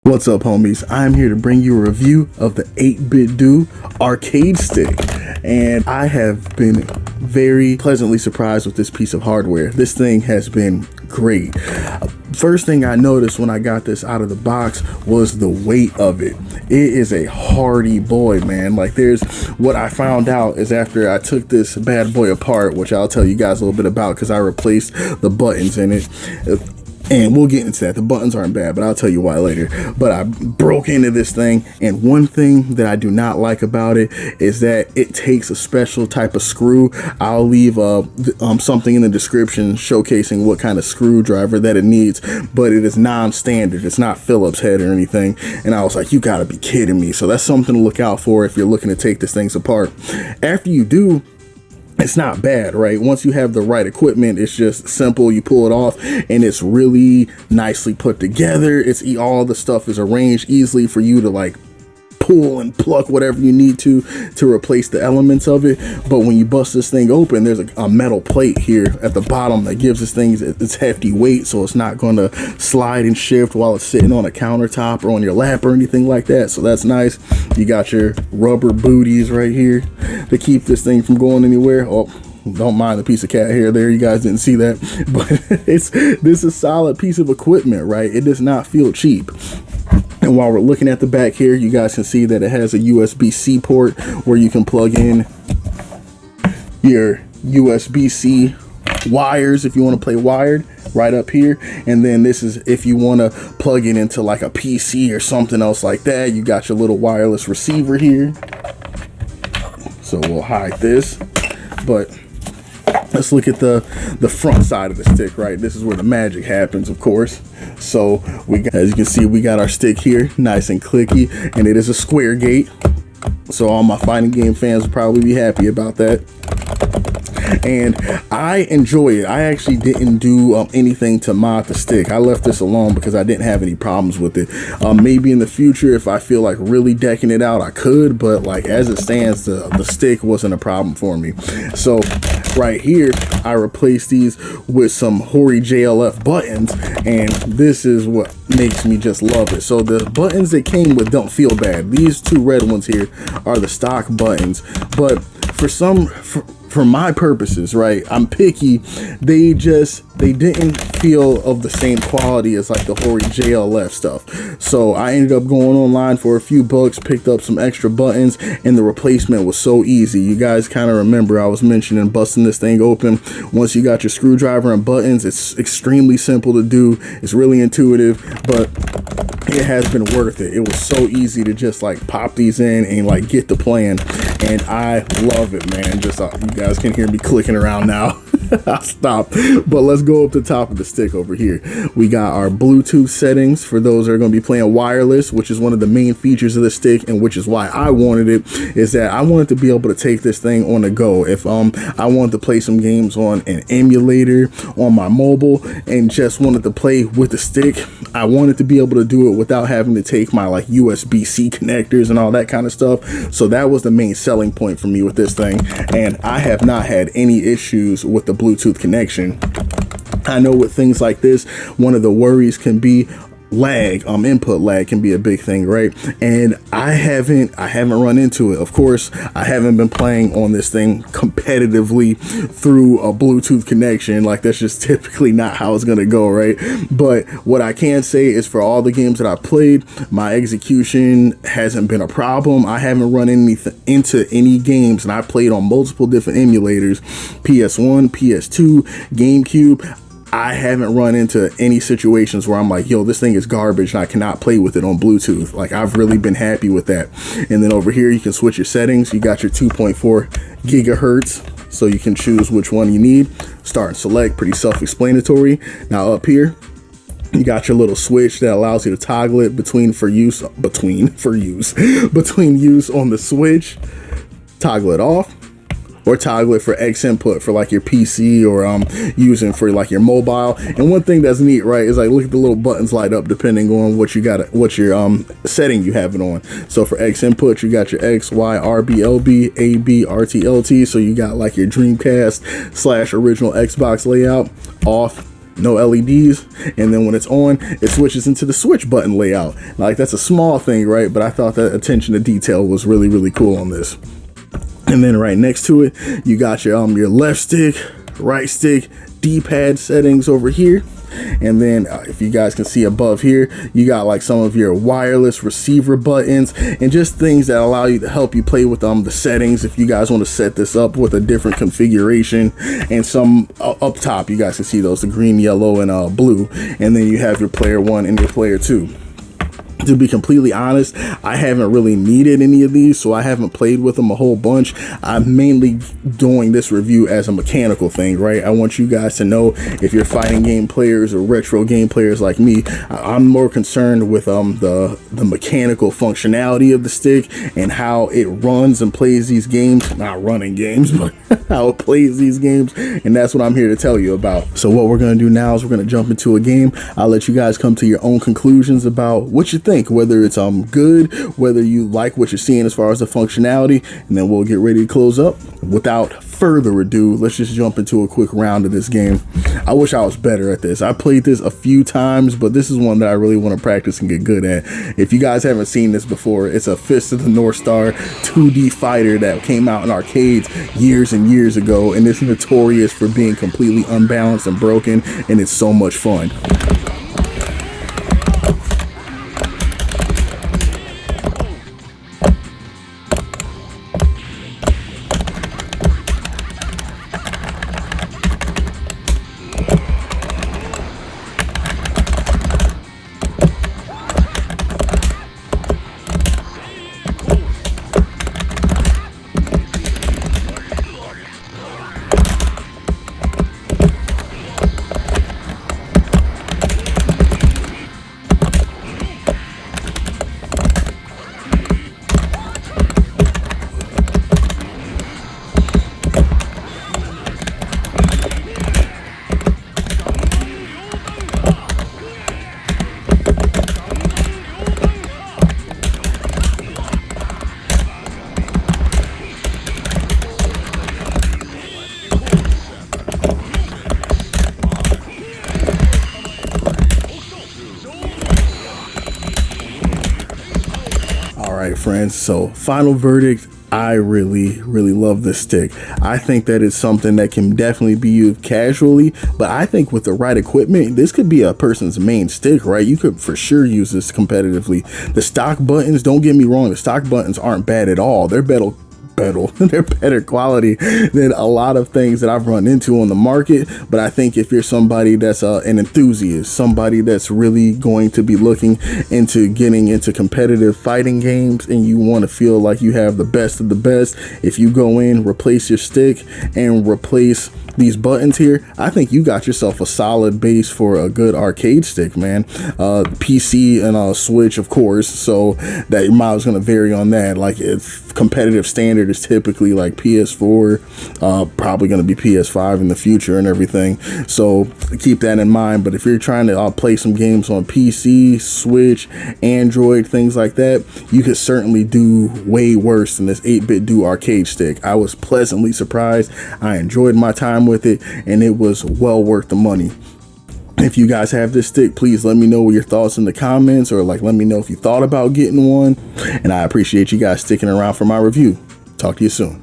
What's up, homies? I'm here to bring you a review of the 8BitDo arcade stick, and I have been very pleasantly surprised with this piece of hardware. This thing has been great. First thing I noticed when I got this out of the box was the weight of it. It is a hardy boy, man. Like, what I found out is after I took this bad boy apart, which I'll tell you guys a little bit about because I replaced the buttons in it. And we'll get into that. The buttons aren't bad, but I'll tell you why later. But I broke into this thing, and one thing that I do not like about it is that it takes a special type of screw. I'll leave something in the description showcasing what kind of screwdriver that it needs, but it is non-standard. It's not Phillips head or anything. And I was like, you gotta be kidding me. So that's something to look out for if you're looking to take this thing apart. After you do, it's not bad, right? Once you have the right equipment, it's just simple. You pull it off and it's really nicely put together. All the stuff is arranged easily for you to like pull and pluck whatever you need to replace the elements of it. But when you bust this thing open, there's a metal plate here at the bottom that gives this thing its hefty weight, so it's not going to slide and shift while it's sitting on a countertop or on your lap or anything like that. So that's nice. You got your rubber booties right here to keep this thing from going anywhere. Oh, don't mind the piece of cat hair there. You guys didn't see that, but this is a solid piece of equipment, right? It does not feel cheap. And while we're looking at the back here, you guys can see that it has a USB-C port where you can plug in your USB-C wires if you want to play wired, right up here. And then this is if you want to plug it into like a PC or something else like that. You got your little wireless receiver here. So we'll hide this, but let's look at the front side of the stick, right? This is where the magic happens, of course. So as you can see, we got our stick here, nice and clicky, and it is a square gate. So all my fighting game fans will probably be happy about that. And I enjoy it. I actually didn't do anything to mod the stick. I left this alone because I didn't have any problems with it. Maybe in the future, if I feel like really decking it out, I could, but like as it stands, the stick wasn't a problem for me. So right here, I replaced these with some Hori JLF buttons, and this is what makes me just love it. So the buttons that came with don't feel bad. These two red ones here are the stock buttons, but for my purposes, right, I'm picky. They didn't feel of the same quality as like the Hori JLF stuff. So I ended up going online for a few bucks, picked up some extra buttons, and the replacement was so easy. You guys kind of remember I was mentioning busting this thing open. Once you got your screwdriver and buttons, it's extremely simple to do. It's really intuitive, but it has been worth it. It was so easy to just like pop these in and like get the plan, and I love it, man. Just you guys can hear me clicking around now. I'll stop, but let's go up the top of the stick over here. We got our Bluetooth settings for those that are going to be playing wireless, which is one of the main features of the stick, and which is why I wanted it, is that I wanted to be able to take this thing on the go. If I wanted to play some games on an emulator on my mobile and just wanted to play with the stick, I wanted to be able to do it without having to take my like USB-C connectors and all that kind of stuff. So that was the main selling point for me with this thing, and I have not had any issues with the Bluetooth connection. I know with things like this, one of the worries can be lag. Input lag can be a big thing, right? And I haven't run into it. Of course, I haven't been playing on this thing competitively through a Bluetooth connection. Like, that's just typically not how it's gonna go, right? But what I can say is for all the games that I played, my execution hasn't been a problem. I haven't run into any games, and I played on multiple different emulators, PS1, PS2, GameCube. I haven't run into any situations where I'm like, yo, this thing is garbage and I cannot play with it on Bluetooth. Like, I've really been happy with that. And then over here, you can switch your settings. You got your 2.4 gigahertz, so you can choose which one you need. Start and select, pretty self-explanatory. Now up here, you got your little switch that allows you to toggle it between use on the switch, toggle it off, or toggle it for X input for like your PC or using for like your mobile. And one thing that's neat, right, is like look at the little buttons light up depending on what your setting you have it on. So for X input, you got your X, Y, RB, LB, AB, RT, LT. So you got like your Dreamcast / original Xbox layout. Off no LEDs, and then when it's on, it switches into the switch button layout. Like, that's a small thing, right? But I thought that attention to detail was really, really cool on this. And then right next to it, you got your left stick, right stick, D-pad settings over here. And then if you guys can see above here, you got like some of your wireless receiver buttons and just things that allow you to help you play with the settings if you guys want to set this up with a different configuration. And some up top, you guys can see those, the green, yellow, and blue. And then you have your player 1 and your player 2. To be completely honest, I haven't really needed any of these, so I haven't played with them a whole bunch. I'm mainly doing this review as a mechanical thing, right? I want you guys to know, if you're fighting game players or retro game players like me, I'm more concerned with the mechanical functionality of the stick and how it runs and plays these games. Not running games, but how it plays these games, and that's what I'm here to tell you about. So what we're going to do now is we're going to jump into a game. I'll let you guys come to your own conclusions about what you think, whether it's good, whether you like what you're seeing as far as the functionality, and then we'll get ready to close up. Without further ado, let's just jump into a quick round of this game. I wish I was better at this. I played this a few times, but this is one that I really want to practice and get good at. If you guys haven't seen this before, it's a Fist of the North Star 2D fighter that came out in arcades years and years ago, and it's notorious for being completely unbalanced and broken, and it's so much fun. Alright friends, so final verdict, I really love this stick. I think that it's something that can definitely be used casually, but I think with the right equipment, this could be a person's main stick, right? You could for sure use this competitively. The stock buttons, don't get me wrong, the stock buttons aren't bad at all. They're better quality than a lot of things that I've run into on the market. But I think if you're somebody that's an enthusiast, somebody that's really going to be looking into getting into competitive fighting games, and you want to feel like you have the best of the best, if you go in, replace your stick and replace these buttons here, I think you got yourself a solid base for a good arcade stick, man. PC and Switch, of course, so that your mileage is going to vary on that. Like, if competitive standard is typically like PS4, probably going to be PS5 in the future and everything, so keep that in mind. But if you're trying to play some games on PC, Switch, Android, things like that, you could certainly do way worse than this 8BitDo arcade stick. I was pleasantly surprised. I enjoyed my time with it, and it was well worth the money. If you guys have this stick, please let me know your thoughts in the comments, or like let me know if you thought about getting one, and I appreciate you guys sticking around for my review. Talk to you soon.